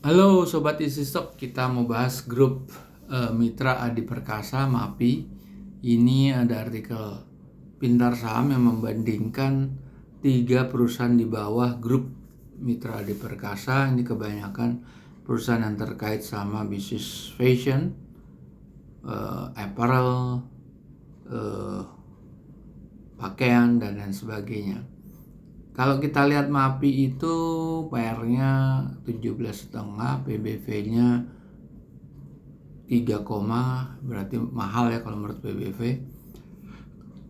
Halo Sobat Isi Stok, kita mau bahas grup Mitra Adi Perkasa, MAPI. Ini ada artikel Pintar Saham yang membandingkan 3 perusahaan di bawah grup Mitra Adi Perkasa. Ini kebanyakan perusahaan yang terkait sama bisnis fashion, apparel, pakaian, dan lain sebagainya. Kalau kita lihat MAPI itu PR-nya 17,5, PBV-nya 3, berarti mahal ya kalau menurut PBV.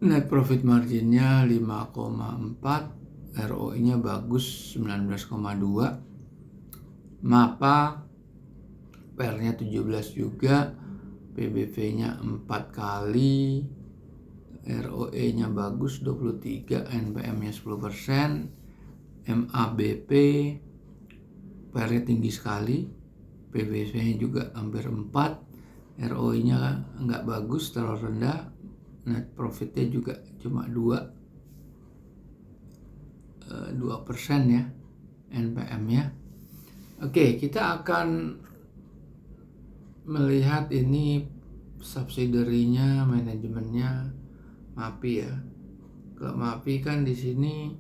Net profit margin-nya 5,4, ROE-nya bagus 19,2. MAPA PR-nya 17 juga, PBV-nya 4 kali, ROE-nya bagus 23, NPM-nya 10%, MABP PR-nya tinggi sekali, PBV-nya juga hampir 4, ROE-nya nggak bagus, terlalu rendah, net profit-nya juga cuma 2% ya, NPM-nya. Oke, kita akan melihat ini subsidiary-nya, manajemennya MAPI ya. Kalau MAPI kan di sini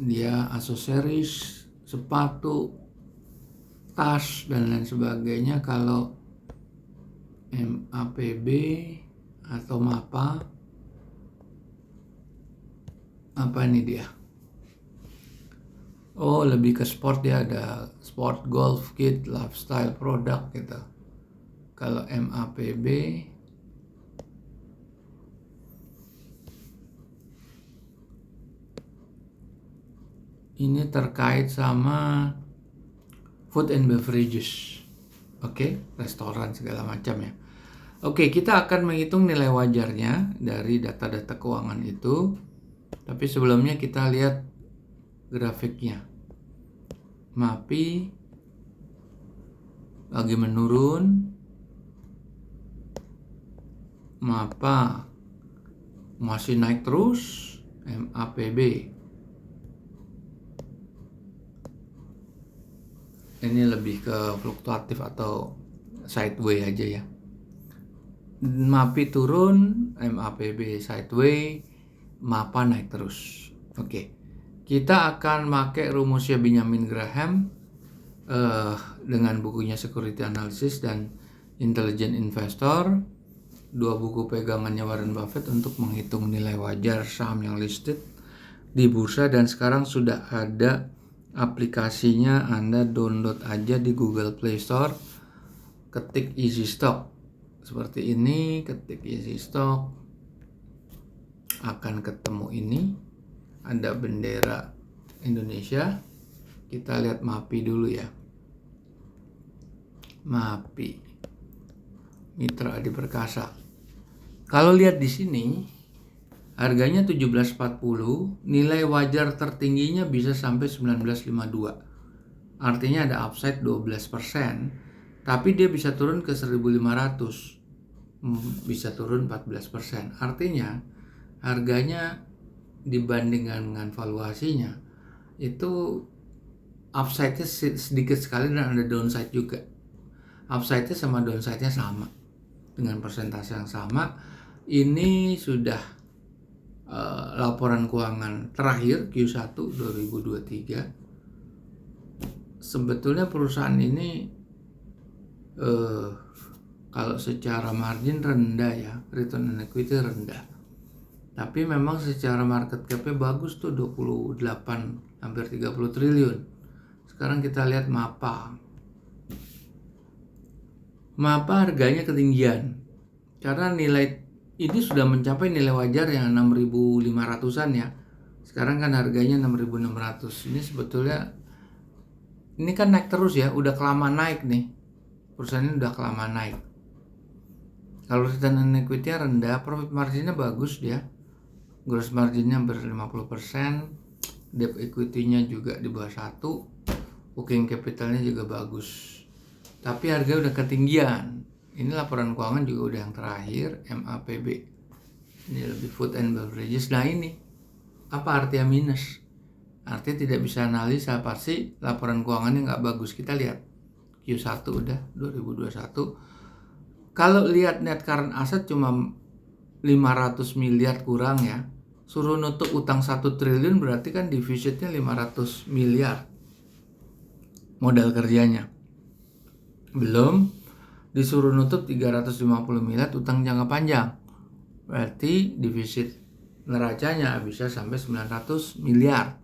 dia aksesoris, sepatu, tas dan lain sebagainya. Kalau MAPB atau MAPA, apa ini dia? Oh, lebih ke sport ya, ada sport, golf kit, lifestyle product gitu. Kalau MAPB ini terkait sama food and beverages. Oke, restoran segala macam ya. Oke, kita akan menghitung nilai wajarnya dari data-data keuangan itu. Tapi sebelumnya kita lihat grafiknya. MAPI lagi menurun, MAPA masih naik terus, MAPB ini lebih ke fluktuatif atau sideway aja ya. MAPI turun, MAPB sideway, MAPA naik terus. Oke, kita akan pakai rumusnya Benjamin Graham dengan bukunya Security Analysis dan Intelligent Investor, 2 buku pegangannya Warren Buffett untuk menghitung nilai wajar saham yang listed di bursa, dan sekarang sudah ada aplikasinya. Anda download aja di Google Play Store, ketik Easy Stock seperti ini, ketik Easy Stock, akan ketemu ini, ada bendera Indonesia. Kita lihat MAPI dulu ya. MAPI Mitra Adi Perkasa. Kalau lihat di sini harganya 17.40, nilai wajar tertingginya bisa sampai 19.52. Artinya ada upside 12%, tapi dia bisa turun ke 1.500. Bisa turun 14%. Artinya harganya dibandingkan dengan valuasinya itu upside-nya sedikit sekali dan ada downside juga. Upside-nya sama downside-nya sama dengan persentase yang sama. Ini sudah laporan keuangan terakhir Q1 2023. Sebetulnya perusahaan ini kalau secara margin rendah ya, return on equity rendah. Tapi memang secara market cap-nya bagus tuh, 28, hampir 30 triliun. Sekarang kita lihat MAPA. MAPA harganya ketinggian karena nilai ini sudah mencapai nilai wajar yang 6.500-an ya. Sekarang kan harganya 6.600. Ini sebetulnya ini kan naik terus ya, udah kelamaan naik nih. Perusahaan ini udah kelamaan naik. Kalau return on equity-nya rendah, profit margin-nya bagus dia. Gross margin-nya hampir 50%, debt equity-nya juga di bawah 1, working capital-nya juga bagus. Tapi harga udah ketinggian. Ini laporan keuangan juga udah yang terakhir, MAPB. Ini lebih food and beverages. Nah ini, apa artinya minus? artinya tidak bisa analisa, pasti laporan keuangannya nggak bagus. Kita lihat Q1 udah 2021. Kalau lihat net current asset cuma 500 miliar kurang ya. Suruh nutup utang 1 triliun berarti kan defisitnya 500 miliar modal kerjanya. Belum disuruh nutup 350 miliar utang jangka panjang. Berarti defisit neracanya bisa sampai 900 miliar.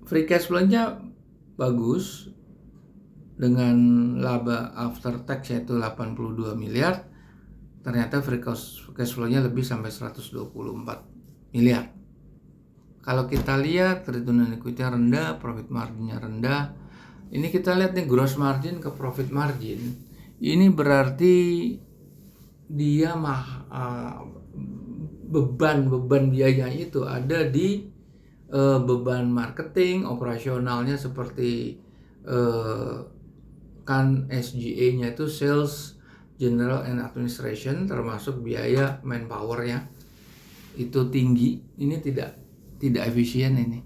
Free cash flow-nya bagus dengan laba after tax yaitu 82 miliar. Ternyata free cash flow-nya lebih sampai 124 miliar. Kalau kita lihat return on equity rendah, profit margin-nya rendah. Ini kita lihat nih gross margin ke profit margin. Ini berarti dia beban biayanya itu ada di beban marketing, operasionalnya seperti kan SGA-nya itu sales, general and administration, termasuk biaya manpower-nya itu tinggi. Ini tidak efisien ini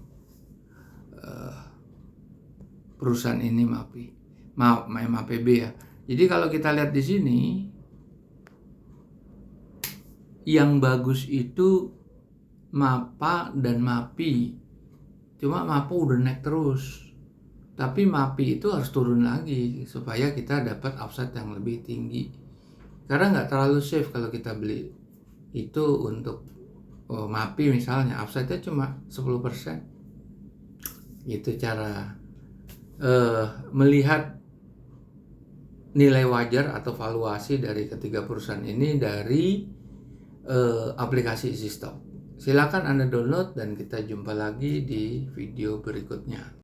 perusahaan ini MAPB ya. Jadi kalau kita lihat di sini yang bagus itu MAPA dan MAPI. Cuma MAPA udah naik terus. Tapi MAPI itu harus turun lagi supaya kita dapat upside yang lebih tinggi. Karena nggak terlalu safe kalau kita beli itu untuk MAPI misalnya, upside-nya cuma 10%. Itu cara melihat nilai wajar atau valuasi dari ketiga perusahaan ini dari aplikasi EasyStock. Silakan Anda download dan kita jumpa lagi di video berikutnya.